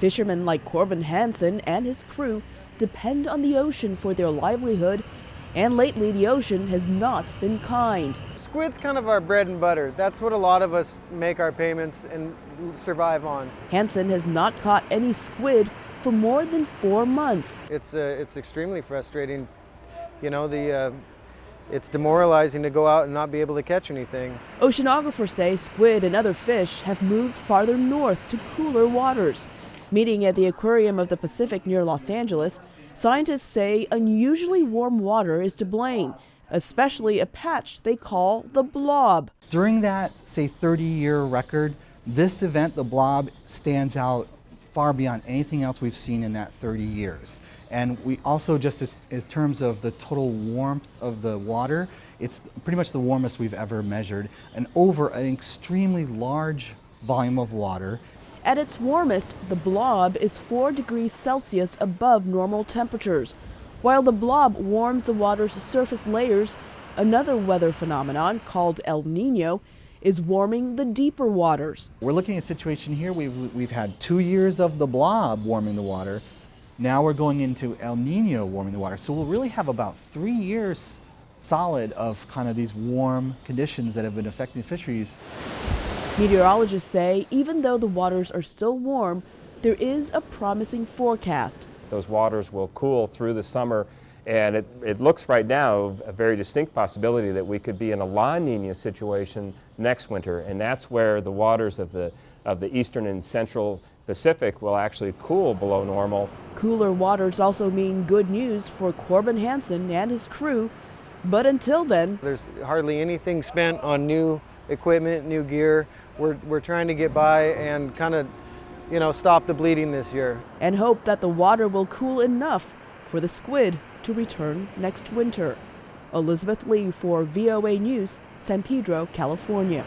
Fishermen like Corbin Hanson and his crew depend on the ocean for their livelihood, and lately the ocean has not been kind. Squid's kind of our bread and butter. That's what a lot of us make our payments and survive on. Hanson has not caught any squid for more than 4 months. It's extremely frustrating. You know, it's demoralizing to go out and not be able to catch anything. Oceanographers say squid and other fish have moved farther north to cooler waters. Meeting at the aquarium of the Pacific near Los Angeles, scientists say unusually warm water is to blame, especially a patch they call the blob. During that, say, 30-year record, this event, the blob, stands out far beyond anything else we've seen in that 30 years. And we also, just in terms of the total warmth of the water, it's pretty much the warmest we've ever measured, and over an extremely large volume of water. At its warmest, the blob is 4 degrees Celsius above normal temperatures. While the blob warms the water's surface layers, another weather phenomenon called El Nino is warming the deeper waters. We're looking at a situation here, we've had 2 years of the blob warming the water. Now we're going into El Nino warming the water. So we'll really have about 3 years solid of kind of these warm conditions that have been affecting fisheries. Meteorologists say even though the waters are still warm, there is a promising forecast. Those waters will cool through the summer, and it looks right now a very distinct possibility that we could be in a La Nina situation next winter, and that's where the waters of the eastern and central Pacific will actually cool below normal. Cooler waters also mean good news for Corbin Hanson and his crew, but until then, there's hardly anything spent on new equipment, new gear. We're trying to get by and kind of, stop the bleeding this year. And hope that the water will cool enough for the squid to return next winter. Elizabeth Lee for VOA News, San Pedro, California.